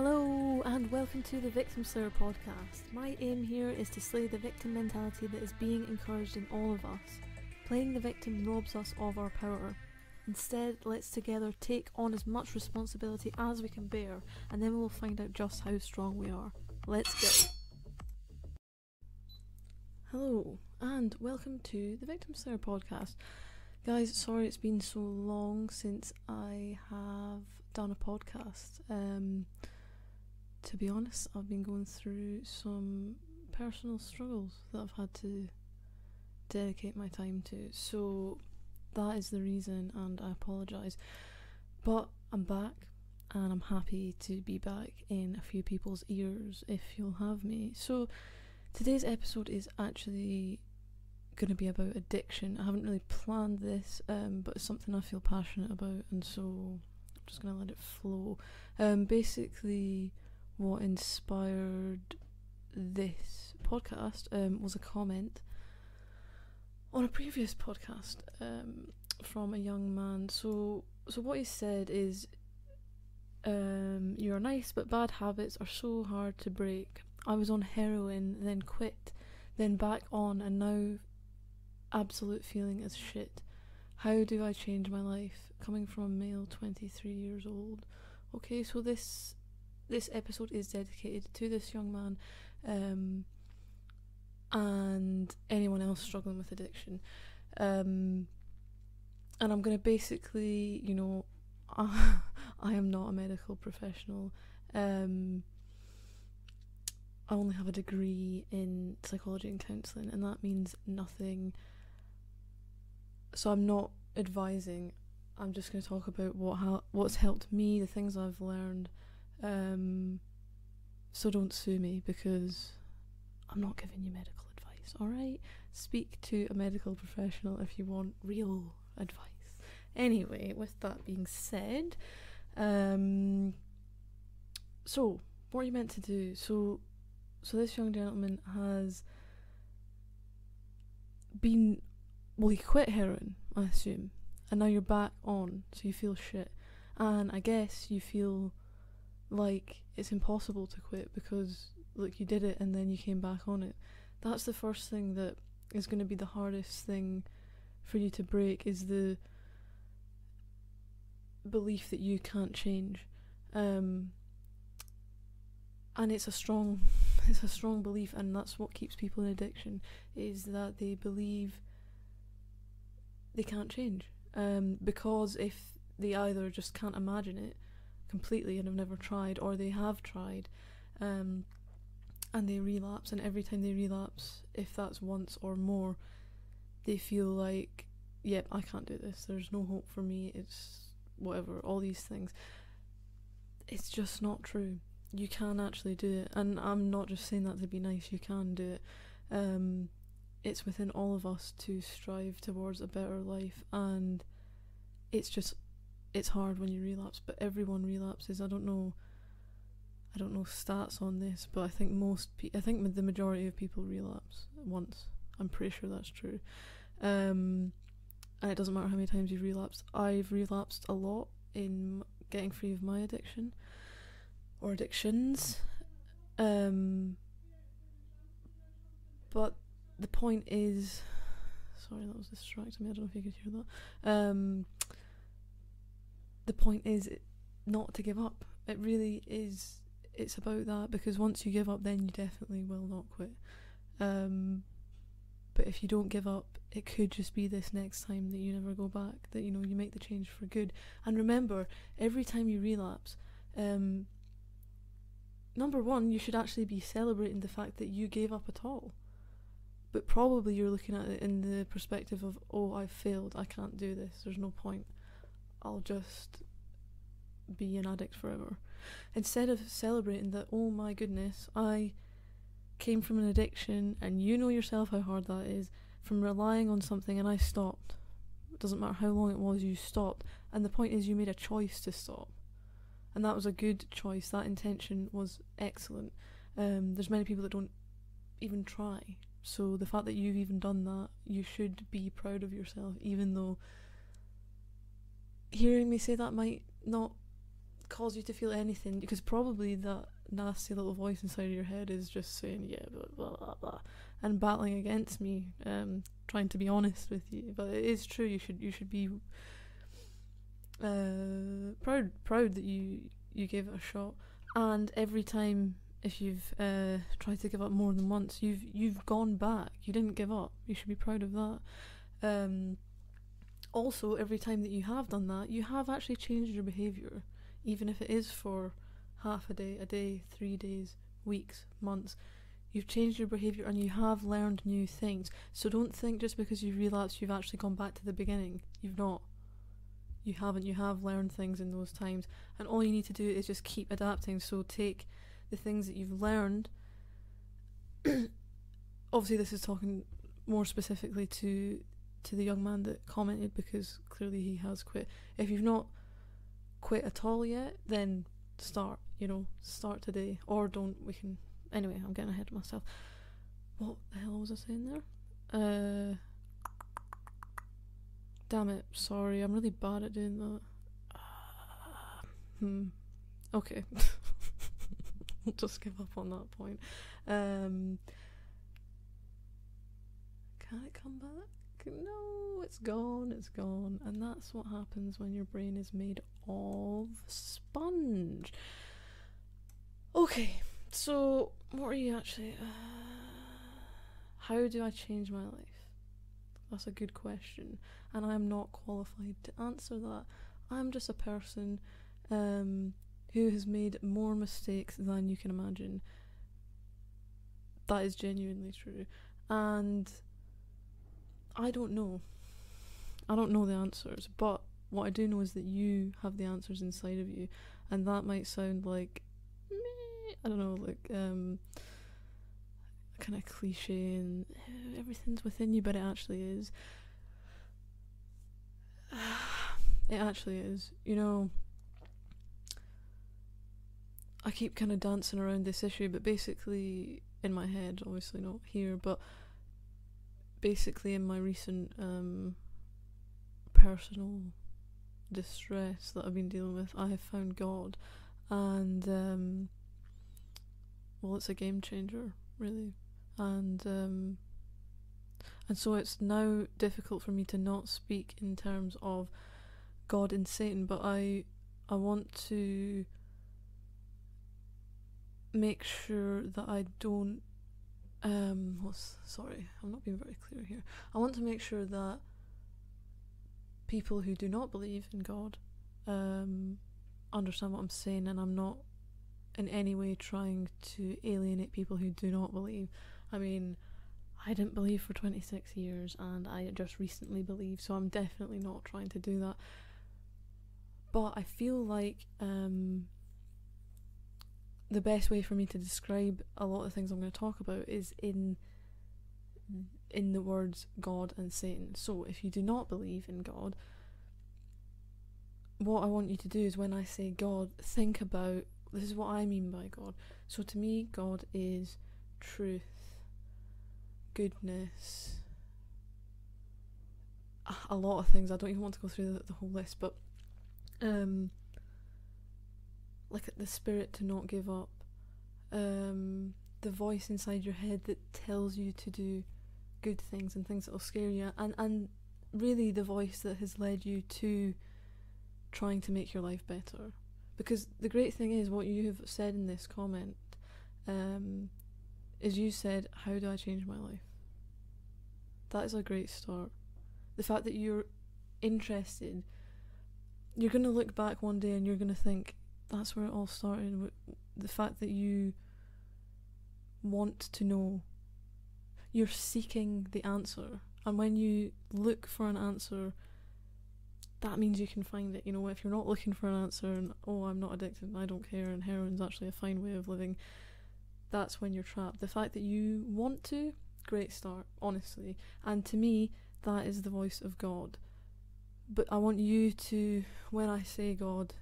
Hello and welcome to the Victim Slayer podcast. My aim here is to slay the victim mentality that is being encouraged in all of us. Playing the victim robs us of our power. Instead, let's together take on as much responsibility as we can bear, and then we will find out just how strong we are. Let's go! Hello and welcome to the Victim Slayer podcast. Guys, sorry it's been so long since I have done a podcast. To be honest, I've been going through some personal struggles that I've had to dedicate my time to, so that is the reason, and I apologise. But I'm back, and I'm happy to be back in a few people's ears if you'll have me. So today's episode is actually going to be about addiction. I haven't really planned this, but it's something I feel passionate about, and so I'm just going to let it flow. Basically, what inspired this podcast was a comment on a previous podcast from a young man. So what he said is, "You're nice, but bad habits are so hard to break. I was on heroin, then quit, then back on, and now absolute feeling as shit. How do I change my life? Coming from a male 23 years old." Okay, so this episode is dedicated to this young man and anyone else struggling with addiction. And I'm going to basically, I am not a medical professional. I only have a degree in psychology and counselling, and that means nothing. So I'm not advising. I'm just going to talk about what's helped me, the things I've learned. So don't sue me, because I'm not giving you medical advice, alright? Speak to a medical professional if you want real advice. Anyway, with that being said, so what are you meant to do? So this young gentleman has been, he quit heroin, I assume, and now you're back on, so you feel shit, and I guess you feel like it's impossible to quit because you did it and then you came back on it. That's the first thing that is going to be the hardest thing for you to break, is the belief that you can't change. And it's a strong belief, and that's what keeps people in addiction, is that they believe they can't change, because if they either just can't imagine it completely and have never tried, or they have tried and they relapse, and every time they relapse, if that's once or more, they feel like, yep, I can't do this, there's no hope for me, it's whatever, all these things. It's just not true. You can actually do it, and I'm not just saying that to be nice, you can do it. It's within all of us to strive towards a better life, and it's hard when you relapse, but everyone relapses. I don't know stats on this, but I think the majority of people relapse once. I'm pretty sure that's true. And it doesn't matter how many times you've relapsed. I've relapsed a lot in getting free of my addiction or addictions. But the point is, sorry, that was distracting me. I don't know if you could hear that. The point is not to give up. It really is. It's about that, because once you give up, then you definitely will not quit. But if you don't give up, it could just be this next time that you never go back, that you make the change for good. And remember, every time you relapse, number one, you should actually be celebrating the fact that you gave up at all. But probably you're looking at it in the perspective of, oh, I've failed, I can't do this, there's no point, I'll just be an addict forever. Instead of celebrating that, oh my goodness, I came from an addiction, and you know yourself how hard that is, from relying on something, and I stopped. It doesn't matter how long it was, you stopped. And the point is, you made a choice to stop, and that was a good choice. That intention was excellent. There's many people that don't even try, so the fact that you've even done that, you should be proud of yourself, even though hearing me say that might not cause you to feel anything, because probably that nasty little voice inside of your head is just saying, yeah, blah, blah, blah, and battling against me, trying to be honest with you. But it is true, you should be proud that you gave it a shot. And every time, if you've tried to give up more than once, you've gone back. You didn't give up. You should be proud of that. Also, every time that you have done that, you have actually changed your behaviour, even if it is for half a day, 3 days, weeks, months. You've changed your behaviour and you have learned new things. So don't think just because you've relapsed you've actually gone back to the beginning. You've not. You haven't. You have learned things in those times, and all you need to do is just keep adapting. So take the things that you've learned. Obviously this is talking more specifically to the young man that commented, because clearly he has quit. If you've not quit at all yet, then start start today, or don't. Anyway, I'm getting ahead of myself. What the hell was I saying there? Damn it, sorry, I'm really bad at doing that. Okay. I'll just give up on that point. Can it come back? No, it's gone, and that's what happens when your brain is made of sponge. Okay, so what are you actually... how do I change my life? That's a good question, and I am not qualified to answer that. I'm just a person who has made more mistakes than you can imagine. That is genuinely true, and I don't know the answers, but what I do know is that you have the answers inside of you, and that might sound like, I don't know, like kind of cliche and everything's within you, but it actually is. It actually is. I keep kind of dancing around this issue, but basically in my head, obviously not here, but basically in my recent personal distress that I've been dealing with, I have found God, and well, it's a game changer, really, and so it's now difficult for me to not speak in terms of God and Satan, but I want to make sure that I don't sorry, I'm not being very clear here. I want to make sure that people who do not believe in God understand what I'm saying, and I'm not in any way trying to alienate people who do not believe. I mean, I didn't believe for 26 years and I just recently believed, so I'm definitely not trying to do that. But I feel like the best way for me to describe a lot of things I'm going to talk about is in the words God and Satan. So if you do not believe in God, what I want you to do is, when I say God, think about, this is what I mean by God. So to me, God is truth, goodness, a lot of things. I don't even want to go through the whole list, but like the spirit to not give up, the voice inside your head that tells you to do good things and things that will scare you, and really the voice that has led you to trying to make your life better. Because the great thing is, what you have said in this comment is, you said, how do I change my life? That is a great start. The fact that you're interested, you're going to look back one day and you're going to think, that's where it all started. The fact that you want to know, you're seeking the answer, and when you look for an answer, that means you can find it. If you're not looking for an answer and, oh, I'm not addicted and I don't care and heroin's actually a fine way of living, that's when you're trapped. The fact that you want to, great start, honestly. And to me, that is the voice of God. But I want you to, when I say God,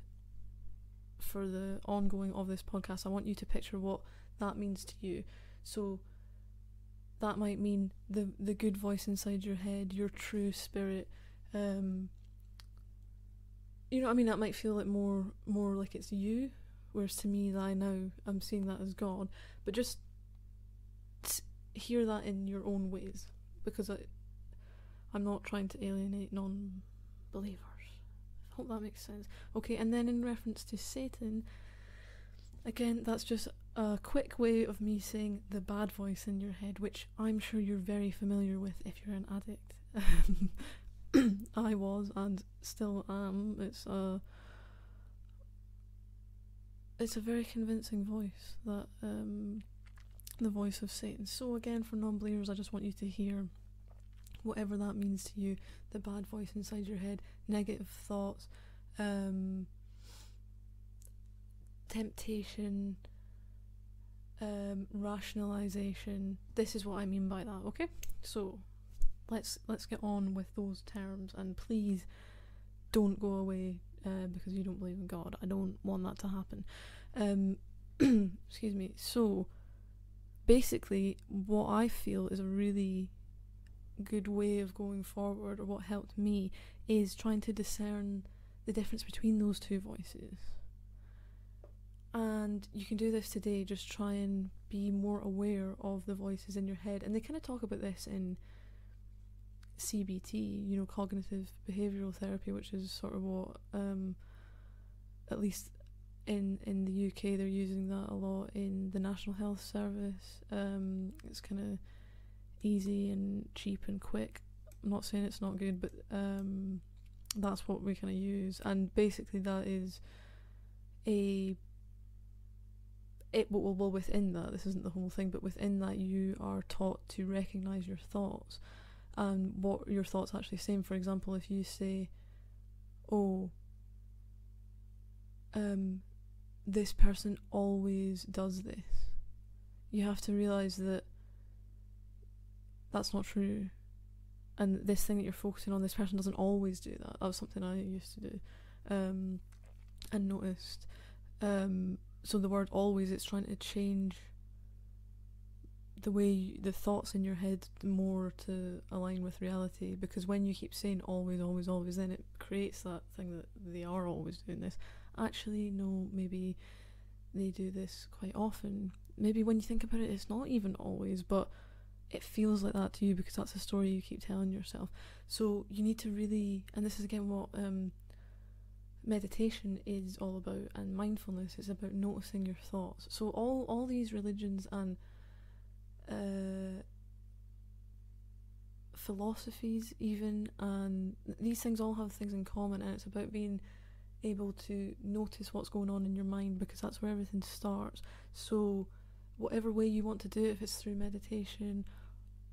for the ongoing of this podcast, I want you to picture what that means to you. So that might mean the good voice inside your head, your true spirit, you know what I mean, that might feel like more like it's you, whereas to me, that I'm seeing that as God. But just hear that in your own ways, because I'm not trying to alienate non-believers. I hope that makes sense. Okay, and then in reference to Satan, again, that's just a quick way of me saying the bad voice in your head, which I'm sure you're very familiar with if you're an addict. I was and still am. It's a very convincing voice, that the voice of Satan. So again, for non-believers, I just want you to hear whatever that means to you, the bad voice inside your head, negative thoughts, temptation, rationalization. This is what I mean by that, okay? So let's get on with those terms, and please don't go away because you don't believe in God. I don't want that to happen. Excuse me. So basically, what I feel is a really good way of going forward, or what helped me, is trying to discern the difference between those two voices. And you can do this today. Just try and be more aware of the voices in your head. And they kind of talk about this in CBT, you know, cognitive behavioural therapy, which is sort of what, at least in the UK, they're using that a lot in the National Health Service. It's kind of easy and cheap and quick. I'm not saying it's not good, but that's what we kind of use. And basically that is well, within that, this isn't the whole thing, but within that you are taught to recognise your thoughts and what your thoughts actually say. For example, if you say, this person always does this, you have to realise that that's not true, and this thing that you're focusing on, this person doesn't always do that. That was something I used to do, and noticed. So the word always, it's trying to change the way the thoughts in your head more to align with reality, because when you keep saying always, always, always, then it creates that thing that they are always doing this. Actually, no, maybe they do this quite often. Maybe when you think about it, it's not even always, but it feels like that to you because that's the story you keep telling yourself. So you need to really, and this is again what meditation is all about, and mindfulness is about noticing your thoughts. So all these religions and philosophies even, and these things all have things in common, and it's about being able to notice what's going on in your mind, because that's where everything starts. So whatever way you want to do it, if it's through meditation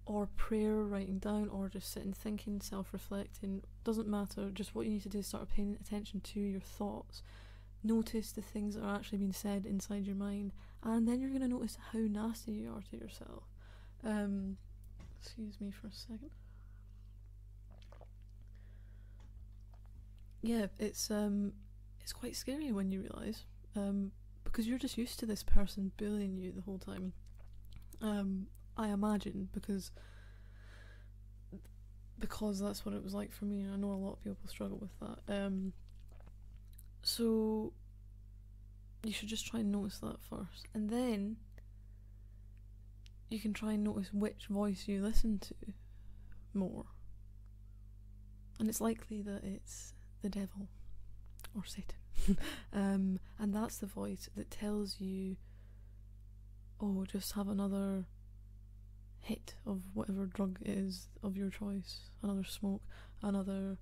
or prayer, writing down, or just sitting thinking, self-reflecting, doesn't matter. Just what you need to do is start paying attention to your thoughts. Notice the things that are actually being said inside your mind, and then you're going to notice how nasty you are to yourself. Excuse me for a second. Yeah, it's quite scary when you realise, because you're just used to this person bullying you the whole time. I imagine, because that's what it was like for me, and I know a lot of people struggle with that. So you should just try and notice that first, and then you can try and notice which voice you listen to more. And it's likely that it's the devil or Satan. And that's the voice that tells you, just have another hit of whatever drug it is of your choice, another smoke, another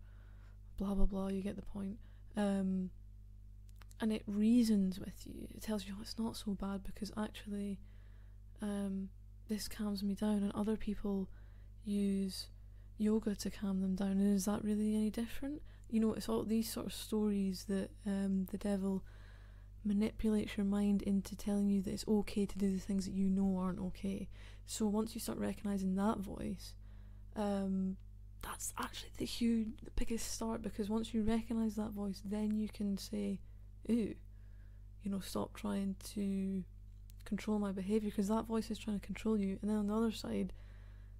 blah blah blah, you get the point. And it reasons with you. It tells you, it's not so bad, because actually this calms me down, and other people use yoga to calm them down, and is that really any different? You know, it's all these sort of stories that the devil manipulates your mind into telling you that it's okay to do the things that you know aren't okay. So once you start recognising that voice, that's actually the biggest start, because once you recognise that voice, then you can say, ooh, stop trying to control my behaviour, because that voice is trying to control you. And then on the other side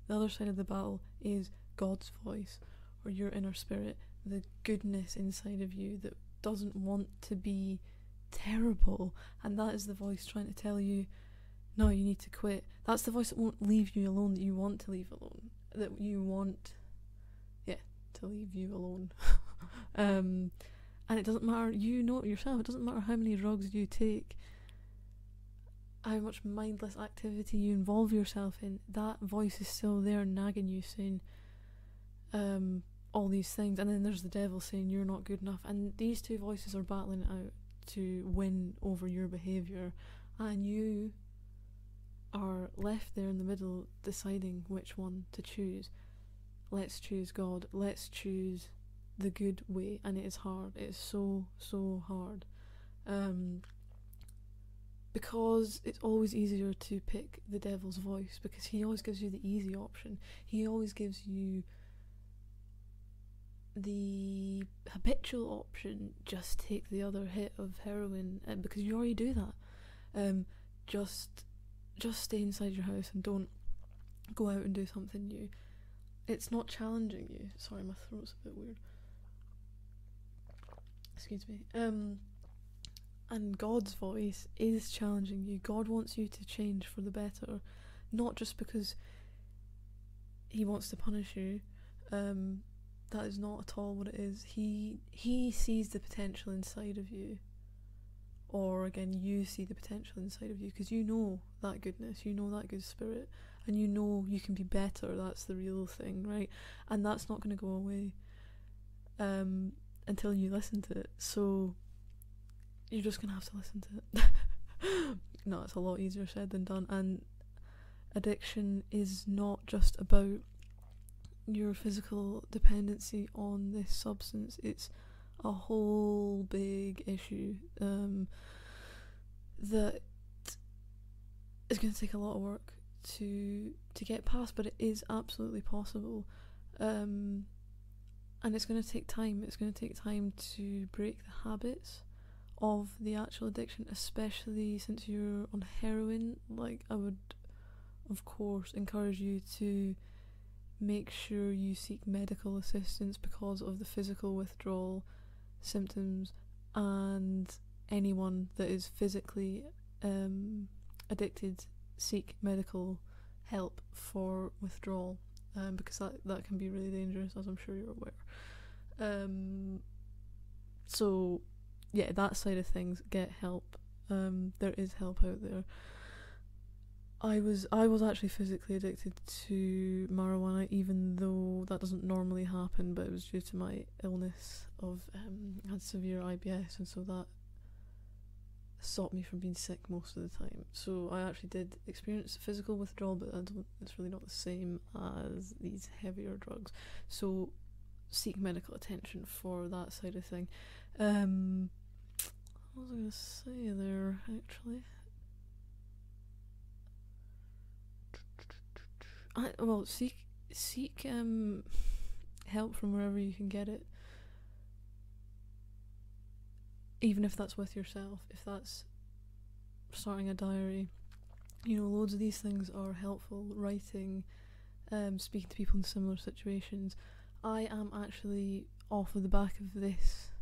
of the battle is God's voice, or your inner spirit, the goodness inside of you that doesn't want to be terrible, and that is the voice trying to tell you, no, you need to quit. That's the voice that won't leave you alone, that you want to leave alone, that you want, to leave you alone. And it doesn't matter, you know it yourself, it doesn't matter how many drugs you take, how much mindless activity you involve yourself in, that voice is still there nagging you, saying all these things. And then there's the devil saying you're not good enough, and these two voices are battling it out to win over your behaviour, and you are left there in the middle deciding which one to choose. Let's choose God, let's choose the good way. And it is hard, it is so hard, because it's always easier to pick the devil's voice, because he always gives you the easy option. He always gives you the habitual option, just take the other hit of heroin, because you already do that. Just stay inside your house and don't go out and do something new. It's not challenging you. Sorry, my throat's a bit weird. Excuse me. And God's voice is challenging you. God wants you to change for the better, not just because he wants to punish you. That is not at all what it is. He sees the potential inside of you, or again, you see the potential inside of you, because you know that goodness, you know that good spirit, and you know you can be better. That's the real thing, right? And that's not going to go away until you listen to it. So you're just going to have to listen to it. No, it's a lot easier said than done. And addiction is not just about your physical dependency on this substance. It's a whole big issue that is going to take a lot of work to get past, but it is absolutely possible. And it's going to take time. It's going to take time to break the habits of the actual addiction, especially since you're on heroin. Like, I would, of course, encourage you to make sure you seek medical assistance because of the physical withdrawal symptoms, and anyone that is physically addicted, seek medical help for withdrawal, because that can be really dangerous, as I'm sure you're aware. So yeah, that side of things, get help. There is help out there. I was actually physically addicted to marijuana, even though that doesn't normally happen, but it was due to my illness of I had severe IBS, and so that stopped me from being sick most of the time. So I actually did experience physical withdrawal, but it's really not the same as these heavier drugs. So seek medical attention for that side of thing. What was I going to say there, actually? Seek help from wherever you can get it, even if that's with yourself, if that's starting a diary. You know, loads of these things are helpful. Writing, speaking to people in similar situations. I am actually, off of the back of this,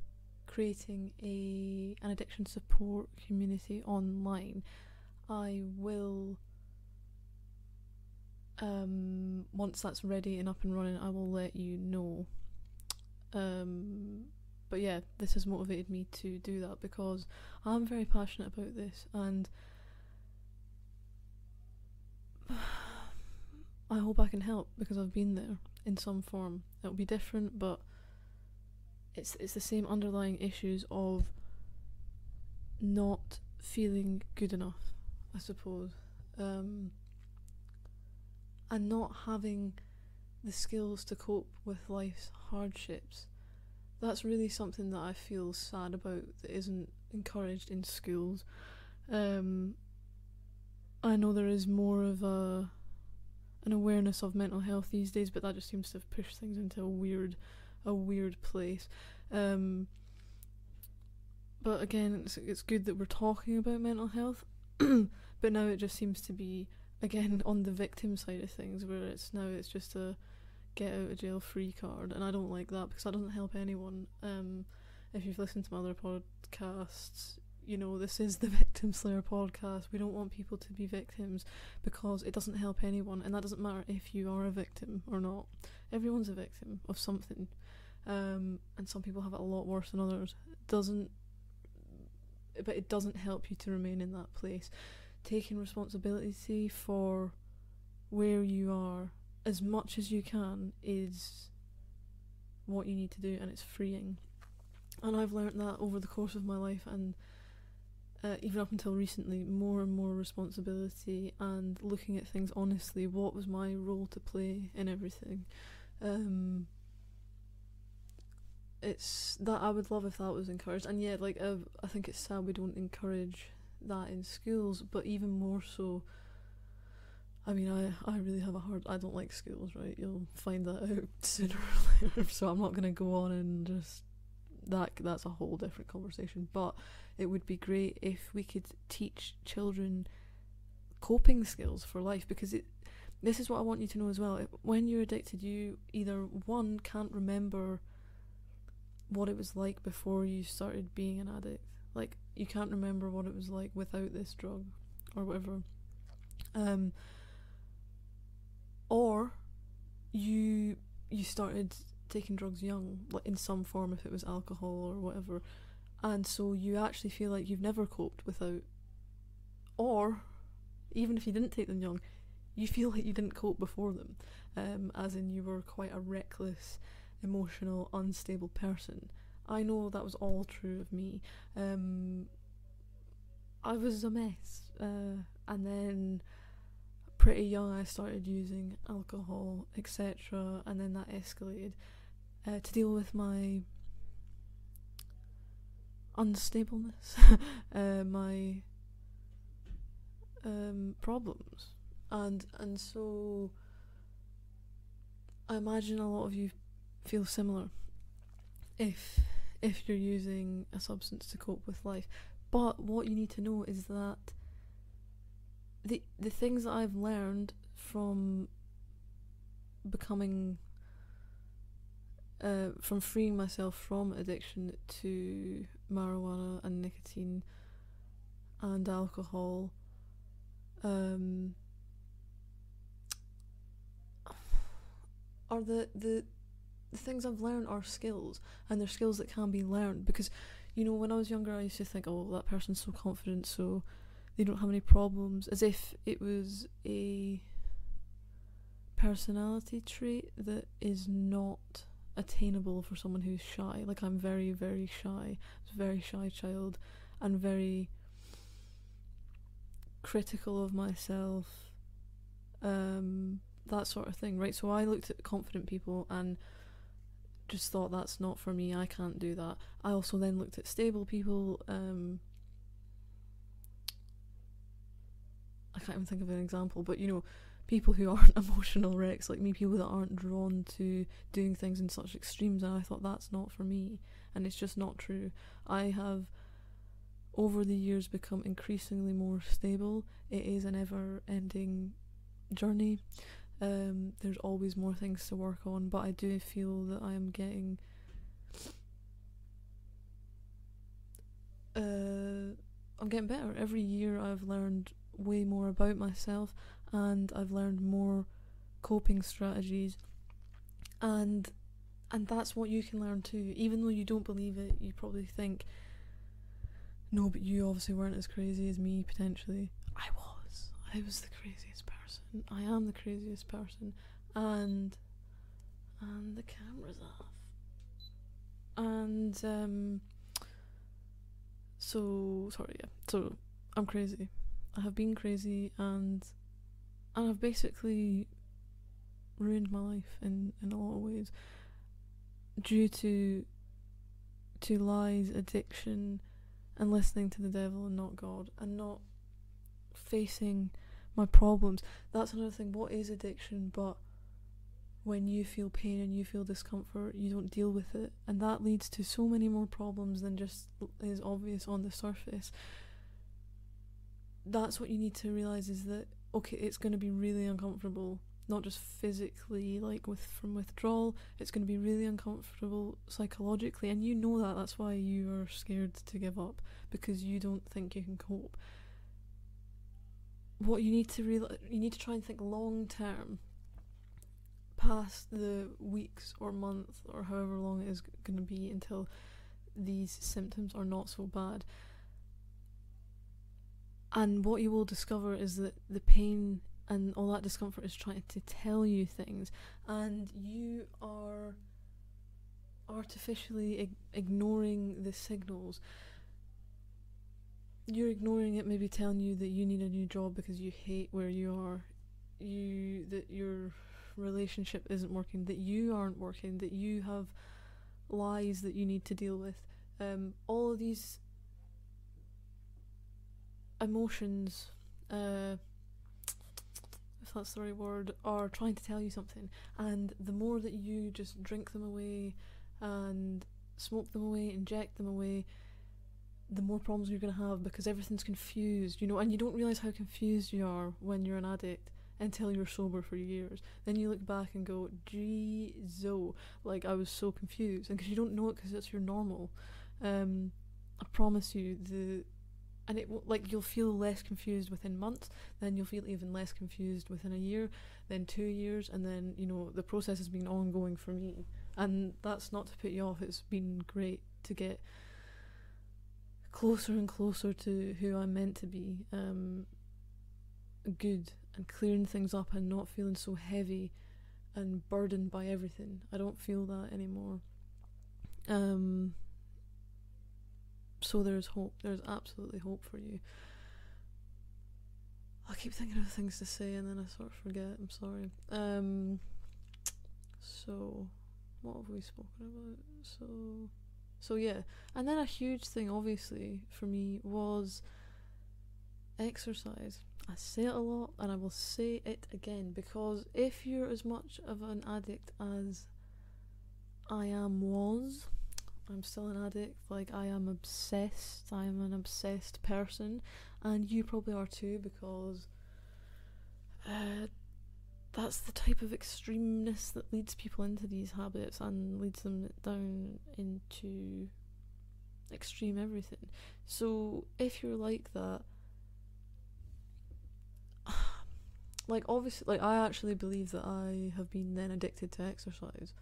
creating an addiction support community online. I will, once that's ready and up and running, I will let you know. But yeah, this has motivated me to do that because I'm very passionate about this, and I hope I can help because I've been there in some form. It'll be different, but it's the same underlying issues of not feeling good enough, I suppose, and not having the skills to cope with life's hardships. That's really something that I feel sad about, that isn't encouraged in schools. I know there is more of an awareness of mental health these days, but that just seems to have pushed things into a weird place. But again, it's good that we're talking about mental health, but now it just seems to be, again, on the victim side of things, where it's just get out of jail free card, and I don't like that because that doesn't help anyone. If you've listened to my other podcasts, you know this is the Victim Slayer podcast. We don't want people to be victims because it doesn't help anyone, and that doesn't matter if you are a victim or not. Everyone's a victim of something, and some people have it a lot worse than others. But it doesn't help you to remain in that place. Taking responsibility for where you are as much as you can is what you need to do, and it's freeing. And I've learnt that over the course of my life, and even up until recently, more and more responsibility and looking at things honestly. What was my role to play in everything? It's that I would love if that was encouraged, and yeah, like I think it's sad we don't encourage that in schools, but even more so. I mean, I really have I don't like schools, right? You'll find that out sooner or later, so I'm not going to go on and just that's a whole different conversation. But it would be great if we could teach children coping skills for life, because this is what I want you to know as well. When you're addicted, you either one can't remember what it was like before you started being an addict, like you can't remember what it was like without this drug or whatever, or you started taking drugs young, like in some form, if it was alcohol or whatever, and so you actually feel like you've never coped without, or even if you didn't take them young, you feel like you didn't cope before them, as in you were quite a reckless, emotional, unstable person. I know that was all true of me. I was a mess, and then pretty young I started using alcohol, etc., and then that escalated to deal with my unstableness, my problems, and so I imagine a lot of you feel similar if you're using a substance to cope with life. But what you need to know is that the things that I've learned from becoming from freeing myself from addiction to marijuana and nicotine and alcohol, are the things I've learned are skills, and they're skills that can be learned. Because, you know, when I was younger I used to think, oh, that person's so confident, so they don't have any problems, as if it was a personality trait that is not attainable for someone who's shy. Like, I'm very, very shy. I was a very shy child and very critical of myself, that sort of thing, right? So I looked at confident people and just thought, that's not for me, I can't do that. I also then looked at stable people. I can't even think of an example, but you know, people who aren't emotional wrecks like me, people that aren't drawn to doing things in such extremes, and I thought, that's not for me, and it's just not true. I have over the years become increasingly more stable. It is an ever-ending journey. There's always more things to work on, but I do feel that I am getting I'm getting better. Every year I've learned way more about myself, and I've learned more coping strategies, and that's what you can learn too. Even though you don't believe it, you probably think, no, but you obviously weren't as crazy as me, potentially. I was the craziest person. I am the craziest person, and the camera's off. And so I'm crazy. I have been crazy, and I've basically ruined my life in a lot of ways due to lies, addiction, and listening to the devil and not God, and not facing my problems. That's another thing. What is addiction but when you feel pain and you feel discomfort, you don't deal with it, and that leads to so many more problems than just is obvious on the surface. That's what you need to realise, is that, okay, it's going to be really uncomfortable. not just physically, like from withdrawal. It's going to be really uncomfortable psychologically, and you know that. That's why you are scared to give up, because you don't think you can cope. What you need to you need to try and think long term, past the weeks or month or however long it is going to be until these symptoms are not so bad. And what you will discover is that the pain and all that discomfort is trying to tell you things, and you are artificially ignoring the signals. You're ignoring it, maybe telling you that you need a new job because you hate where you are, that your relationship isn't working, that you aren't working, that you have lies that you need to deal with. All of these emotions, if that's the right word, are trying to tell you something, and the more that you just drink them away and smoke them away, inject them away, the more problems you're going to have, because everything's confused, and you don't realise how confused you are when you're an addict until you're sober for years. Then you look back and go, gee-zo, like I was so confused, and because you don't know it because it's your normal. I promise you, you'll feel less confused within months, then you'll feel even less confused within a year, then 2 years, and then, the process has been ongoing for me. And that's not to put you off, it's been great to get closer and closer to who I'm meant to be, good, and clearing things up and not feeling so heavy and burdened by everything. I don't feel that anymore. So there's hope. There's absolutely hope for you. I keep thinking of things to say and then I sort of forget. I'm sorry. So what have we spoken about? So yeah. And then a huge thing, obviously, for me was exercise. I say it a lot and I will say it again, because if you're as much of an addict as I'm still an addict, like I am obsessed, I am an obsessed person, and you probably are too, because that's the type of extremeness that leads people into these habits and leads them down into extreme everything. So if you're like that, like obviously, like I actually believe that I have been then addicted to exercise,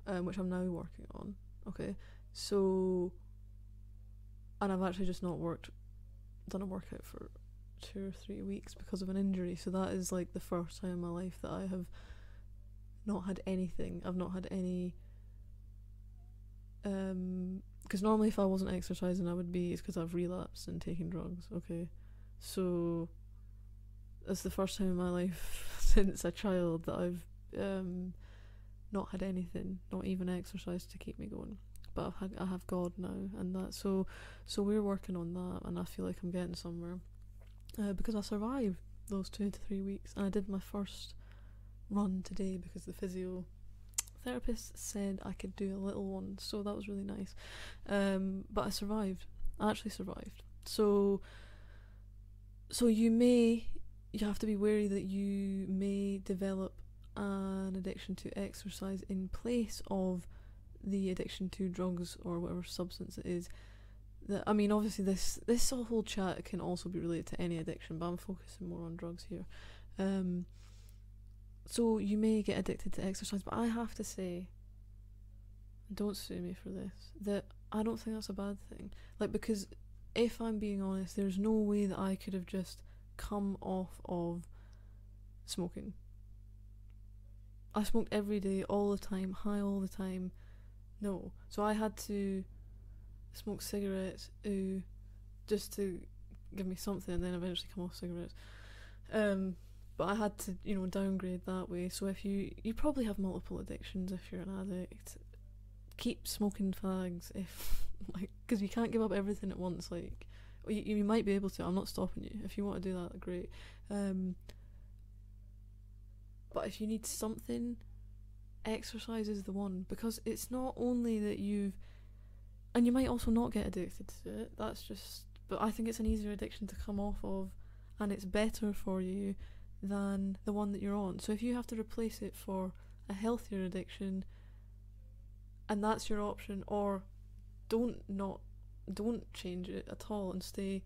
which I'm now working on. Okay, so, and I've actually just not done a workout for 2 or 3 weeks because of an injury, so that is like the first time in my life that I have not had anything. I've not had any, because normally if I wasn't exercising it's because I've relapsed and taken drugs, okay, so it's the first time in my life since a child that I've not had anything, not even exercise to keep me going. But I have God now, and that so we're working on that, and I feel like I'm getting somewhere, because I survived those 2 to 3 weeks, and I did my first run today because the physiotherapist said I could do a little one, so that was really nice. But I survived. I actually survived. So you have to be wary that you may develop an addiction to exercise in place of the addiction to drugs or whatever substance it is. That, I mean, obviously this whole chat can also be related to any addiction, but I'm focusing more on drugs here. So you may get addicted to exercise, but I have to say, don't sue me for this, that I don't think that's a bad thing. Like, because if I'm being honest, there's no way that I could have just come off of smoking. I smoked every day, all the time, high all the time. No. So I had to smoke cigarettes, just to give me something, and then eventually come off cigarettes. But I had to, downgrade that way. So if you probably have multiple addictions if you're an addict. Keep smoking fags because you can't give up everything at once. Like, you might be able to. I'm not stopping you. If you want to do that, great. But if you need something, exercise is the one, because it's not only that and you might also not get addicted to it, but I think it's an easier addiction to come off of, and it's better for you than the one that you're on. So if you have to replace it for a healthier addiction, and that's your option, or don't change it at all and stay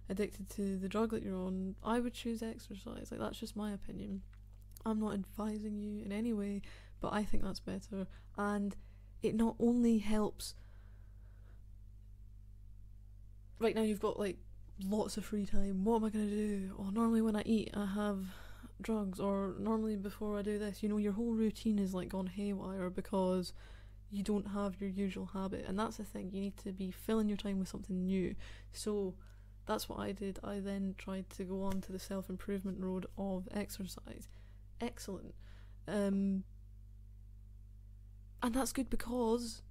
addicted to the drug that you're on, I would choose exercise. Like, that's just my opinion. I'm not advising you in any way, but I think that's better. And it not only helps, right now you've got like lots of free time. What am I going to do? Oh, normally when I eat I have drugs, or normally before I do this, your whole routine is like gone haywire because you don't have your usual habit. And that's the thing, you need to be filling your time with something new. So that's what I did. I then tried to go on to the self-improvement road of exercise. Excellent. And that's good because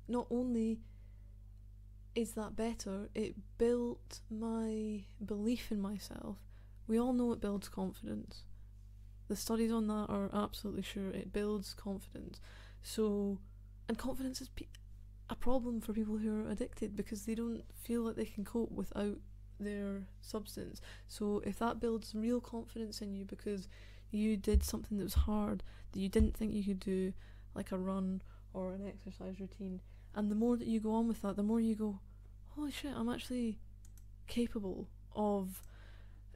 not only is that better, it built my belief in myself. We all know it builds confidence. The studies on that are absolutely sure it builds confidence. So, and confidence is a problem for people who are addicted because they don't feel like they can cope without their substance. So if that builds real confidence in you because you did something that was hard, that you didn't think you could do, like a run or an exercise routine, and the more that you go on with that, the more you go, holy shit, I'm actually capable of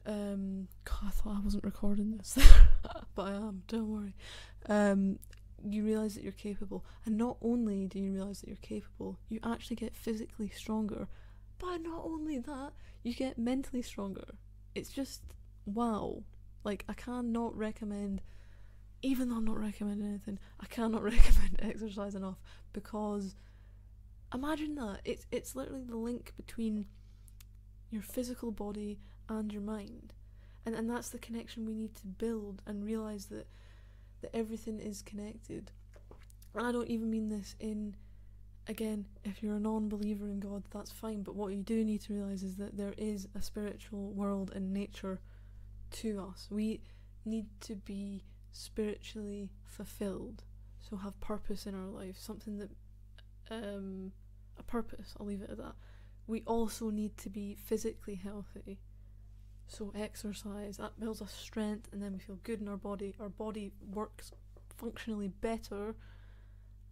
God, I thought I wasn't recording this but I am, don't worry. You realise that you're capable, and not only do you realise that you're capable, you actually get physically stronger, but not only that, you get mentally stronger. It's just wow. Like, I cannot recommend, even though I'm not recommending anything, I cannot recommend exercise enough, because imagine that, it's literally the link between your physical body and your mind, and that's the connection we need to build, and realise that everything is connected. And I don't even mean this in, again, if you're a non-believer in God, that's fine, but what you do need to realise is that there is a spiritual world and nature to us. We need to be spiritually fulfilled, so have purpose in our life, something that a purpose, I'll leave it at that. We also need to be physically healthy, so exercise, that builds us strength, and then we feel good in our body works functionally better,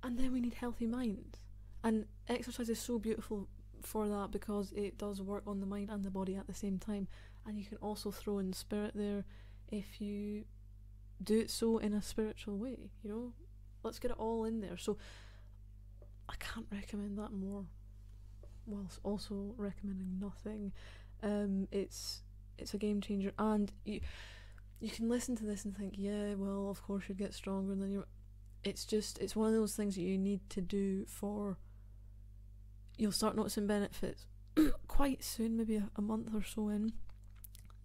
and then we need healthy minds. And exercise is so beautiful for that because it does work on the mind and the body at the same time. And you can also throw in spirit there if you do it so in a spiritual way, let's get it all in there. So I can't recommend that more, whilst also recommending nothing. It's a game changer, and you can listen to this and think, yeah, well, of course you'd get stronger, and then it's one of those things that you need to do you'll start noticing benefits quite soon, maybe a month or so in.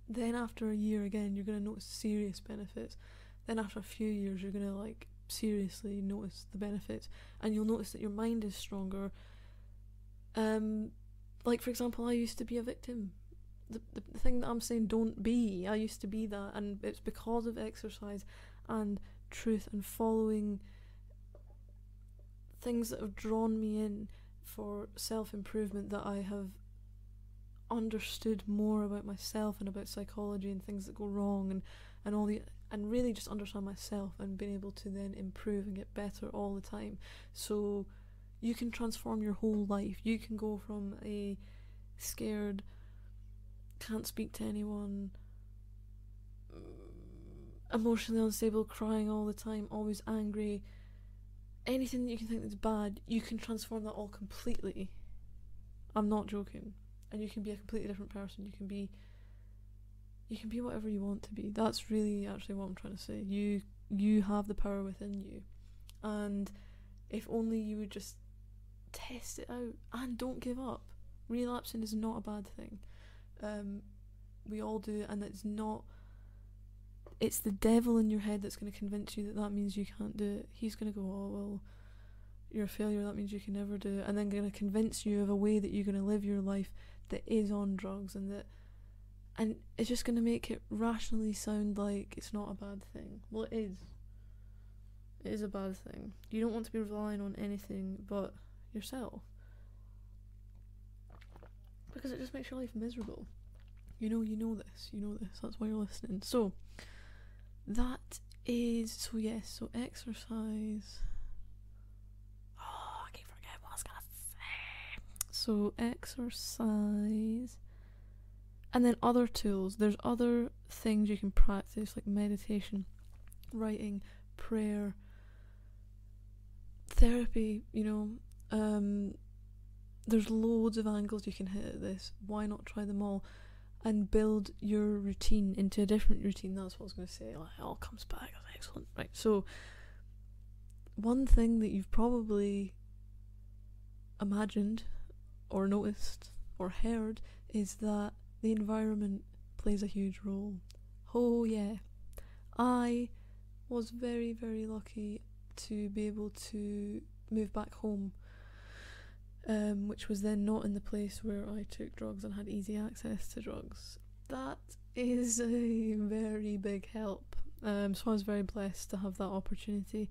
Then after a year again, you're going to notice serious benefits. Then after a few years, you're going to seriously notice the benefits, and you'll notice that your mind is stronger. For example, I used to be a victim. The thing that I'm saying don't be, I used to be that, and it's because of exercise and truth and following things that have drawn me in for self-improvement that I have understood more about myself and about psychology and things that go wrong and all the, and really just understand myself and being able to then improve and get better all the time. So you can transform your whole life. You can go from a scared, can't speak to anyone, emotionally unstable, crying all the time, always angry, anything that you can think that's bad, you can transform that all completely. I'm not joking. And you can be a completely different person. You can be whatever you want to be. That's really actually what I'm trying to say. You have the power within you, and if only you would just test it out and don't give up. Relapsing is not a bad thing. We all do, and it's the devil in your head that's going to convince you that means you can't do it. He's going to go, oh well, you're a failure, that means you can never do it, and then going to convince you of a way that you're going to live your life that is on drugs, and it's just going to make it rationally sound like it's not a bad thing. Well, it is. It is a bad thing. You don't want to be relying on anything but yourself, because it just makes your life miserable. You know this, that's why you're listening. So that is, so exercise. Oh, I keep forgetting what I was gonna say. So exercise, and then other tools. There's other things you can practice, like meditation, writing, prayer, therapy, there's loads of angles you can hit at this. Why not try them all and build your routine into a different routine? That's what I was going to say. Like, it all comes back. That's excellent. Right, so one thing that you've probably imagined or noticed or heard is that the environment plays a huge role. Oh yeah, I was very, very lucky to be able to move back home, which was then not in the place where I took drugs and had easy access to drugs. That is a very big help. So I was very blessed to have that opportunity.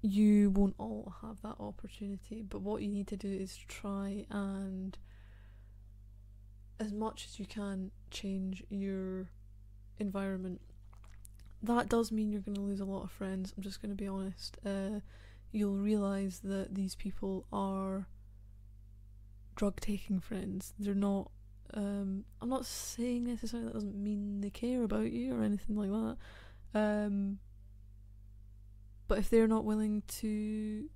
You won't all have that opportunity, but what you need to do is try and, as much as you can, change your environment. That does mean you're going to lose a lot of friends, I'm just going to be honest. You'll realise that these people are drug-taking friends. They're not, I'm not saying necessarily that doesn't mean they care about you or anything like that. But if they're not willing to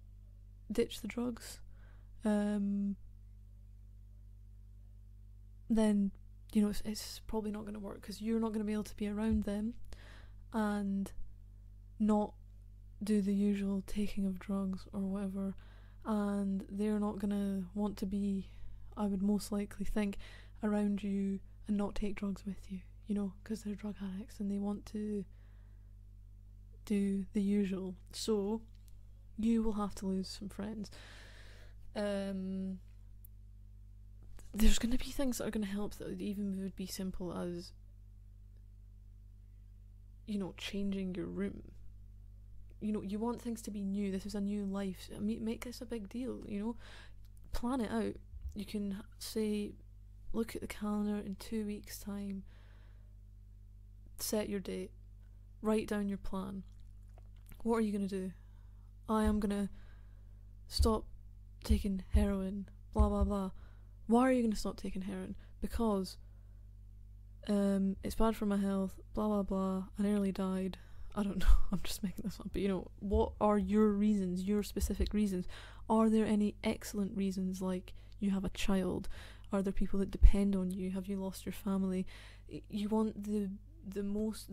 ditch the drugs, then, it's probably not going to work, because you're not going to be able to be around them and not do the usual taking of drugs or whatever, and they're not going to want to be, I would most likely think, around you and not take drugs with you, because they're drug addicts and they want to do the usual. So you will have to lose some friends. There's going to be things that are going to help that even would be simple as, changing your room. You want things to be new. This is a new life. I mean, make this a big deal, Plan it out. You can say, look at the calendar in 2 weeks' time, set your date, write down your plan. What are you going to do? I am going to stop taking heroin, blah blah blah. Why are you going to stop taking heroin? Because it's bad for my health, blah blah blah, I nearly died. I don't know, I'm just making this up. But what are your reasons, your specific reasons? Are there any excellent reasons, like you have a child? Are there people that depend on you? Have you lost your family? You want the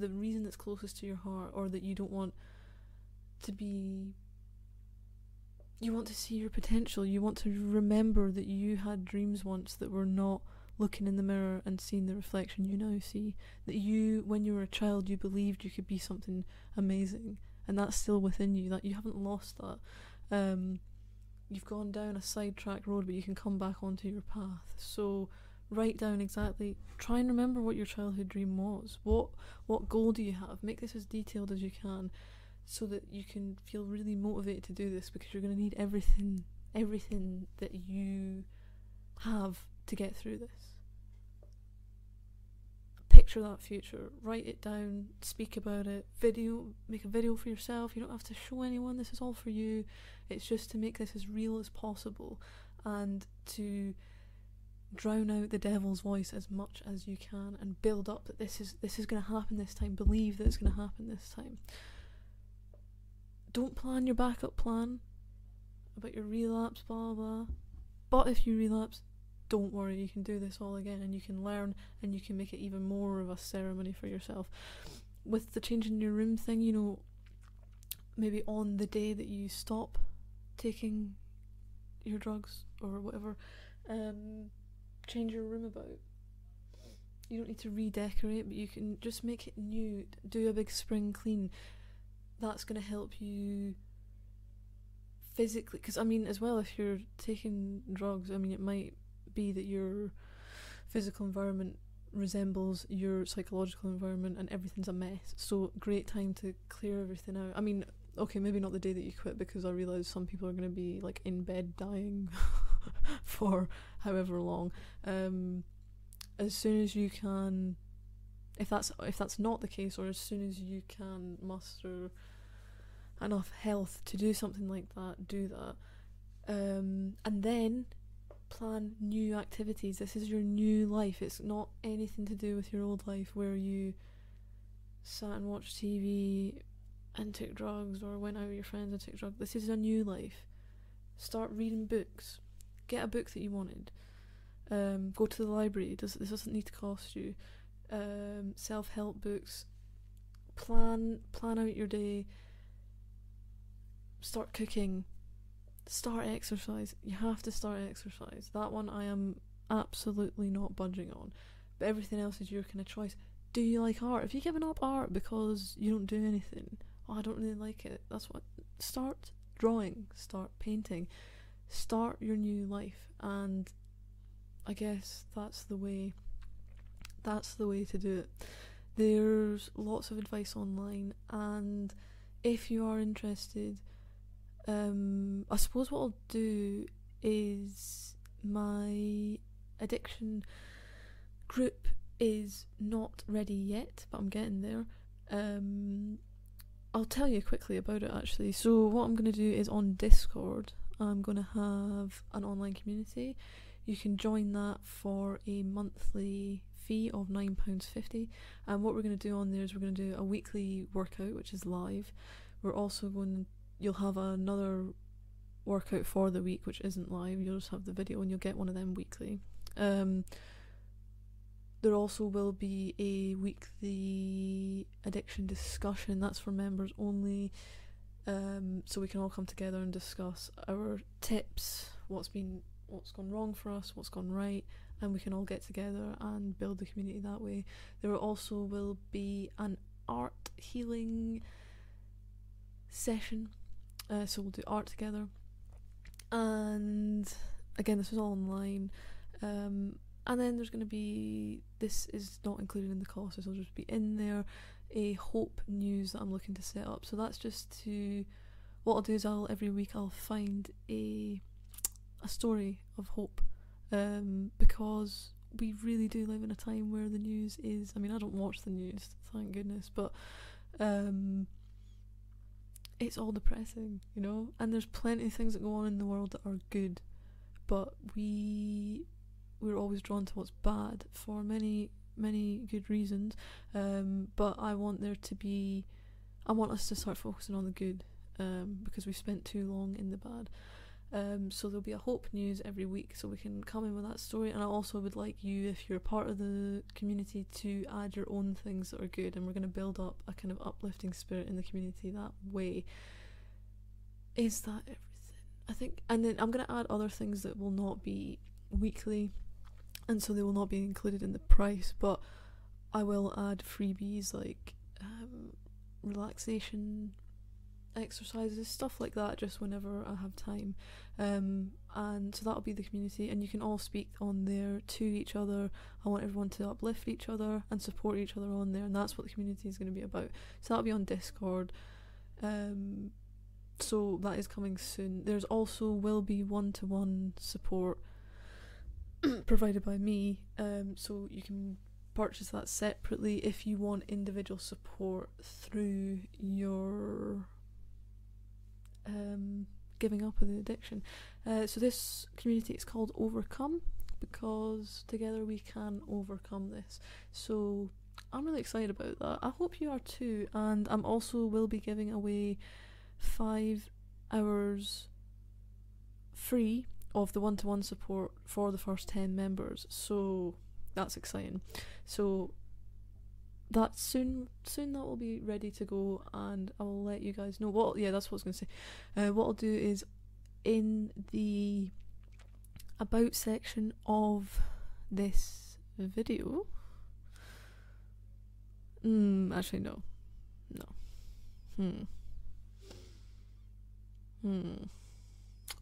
reason that's closest to your heart, or that you don't want to be... You want to see your potential. You want to remember that you had dreams once that were not looking in the mirror and seeing the reflection you now see. That you, when you were a child, you believed you could be something amazing, and that's still within you. That you haven't lost that. You've gone down a sidetrack road, but you can come back onto your path. So write down exactly, try and remember what your childhood dream was. What goal do you have? Make this as detailed as you can, so that you can feel really motivated to do this, because you're going to need everything that you have to get through this. Picture that future, write it down, speak about it, make a video for yourself. You don't have to show anyone, this is all for you. It's just to make this as real as possible, and to drown out the devil's voice as much as you can, and build up that this is going to happen this time. Believe that it's going to happen this time. Don't plan your backup plan about your relapse, blah blah. But if you relapse, don't worry, you can do this all again, and you can learn, and you can make it even more of a ceremony for yourself. With the changing your room thing, maybe on the day that you stop taking your drugs or whatever, change your room about. You don't need to redecorate, but you can just make it new. Do a big spring clean. That's going to help you physically, because as well, if you're taking drugs, it might be that your physical environment resembles your psychological environment and everything's a mess. So great time to clear everything out. Okay, maybe not the day that you quit, because I realise some people are going to be like in bed dying for however long. As soon as you can if that's not the case, or as soon as you can muster enough health to do something like that, do that. And then plan new activities. This is your new life. It's not anything to do with your old life where you sat and watched TV and took drugs, or went out with your friends and took drugs. This is a new life. Start reading books. Get a book that you wanted. Go to the library. This doesn't need to cost you. Self-help books. Plan out your day. Start cooking. Start exercise. You have to start exercise. That one I am absolutely not budging on. But everything else is your kind of choice. Do you like art? If you've given up art because you don't do anything, I don't really like it, that's what. Start drawing. Start painting. Start your new life. And I guess that's the way to do it. There's lots of advice online, and if you are interested, I suppose what I'll do is, my addiction group is not ready yet, but I'm getting there. I'll tell you quickly about it actually. So what I'm going to do is, on Discord I'm going to have an online community. You can join that for a monthly fee of £9.50, and what we're going to do on there is we're going to do a weekly workout which is live. We're also you'll have another workout for the week which isn't live. You'll just have the video and you'll get one of them weekly. There also will be a weekly addiction discussion. That's for members only, so we can all come together and discuss our tips, what's gone wrong for us, what's gone right, and we can all get together and build the community that way. There also will be an art healing session, so we'll do art together, and again this is all online. And then there's going to be, this is not included in the cost, this will just be in there, a hope news that I'm looking to set up. So that's just what I'll do is every week I'll find a story of hope, because we really do live in a time where the news is, I don't watch the news, thank goodness, but it's all depressing, and there's plenty of things that go on in the world that are good, but we're always drawn to what's bad for many good reasons, but I want us to start focusing on the good, because we've spent too long in the bad. So there'll be a hope news every week, so we can come in with that story. And I also would like you, if you're part of the community, to add your own things that are good, and we're going to build up a kind of uplifting spirit in the community that way. Is that everything? I think, and then I'm going to add other things that will not be weekly, and so they will not be included in the price, but I will add freebies like relaxation exercises, stuff like that, just whenever I have time, and so that'll be the community, and you can all speak on there to each other. I want everyone to uplift each other and support each other on there, and that's what the community is going to be about. So that'll be on Discord, so that is coming soon. There's also will be one-to-one support provided by me, so you can purchase that separately if you want individual support through your giving up of the addiction. So this community is called Overcome, because together we can overcome this. So I'm really excited about that. I hope you are too, and I'm also will be giving away 5 hours free of the one-to-one support for the first 10 members, so that's exciting. So that's soon that will be ready to go, and I will let you guys know. That's what I was going to say. What I'll do is, in the about section of this video, actually no.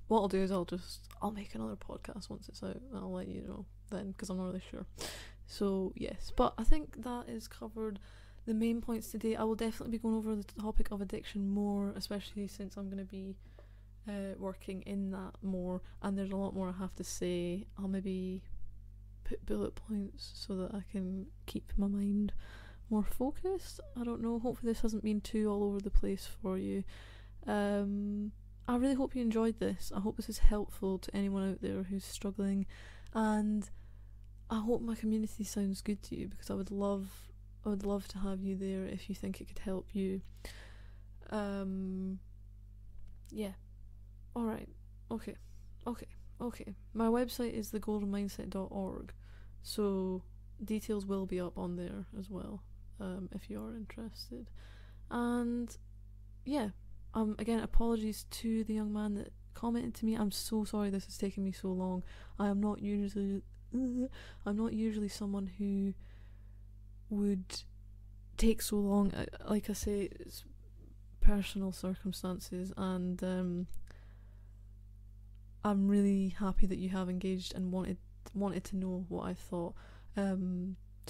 What I'll do is I'll make another podcast once it's out, and I'll let you know then, because I'm not really sure. So yes, but I think that is covered the main points today. I will definitely be going over the topic of addiction more, especially since I'm going to be working in that more, and there's a lot more I have to say. I'll maybe put bullet points so that I can keep my mind more focused. I don't know, hopefully this hasn't been too all over the place for you. I really hope you enjoyed this. I hope this is helpful to anyone out there who's struggling, and I hope my community sounds good to you, because I would love to have you there if you think it could help you. Yeah. Alright. Okay. My website is thegoldenmindset.org, so details will be up on there as well, if you are interested. And yeah, again, apologies to the young man that commented to me. I'm so sorry this has taken me so long. I'm not usually someone who would take so long. Like I say, it's personal circumstances, and I'm really happy that you have engaged and wanted to know what I thought. So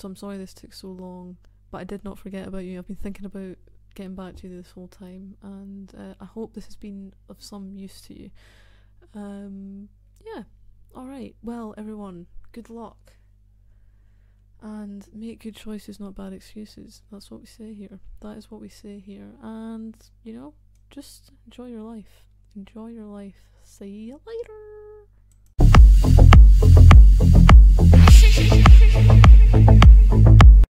I'm sorry this took so long, but I did not forget about you. I've been thinking about getting back to you this whole time, and I hope this has been of some use to you. Yeah. Alright, well everyone, good luck. And make good choices, not bad excuses. That's what we say here. That is what we say here. And, just enjoy your life. Enjoy your life. See you later.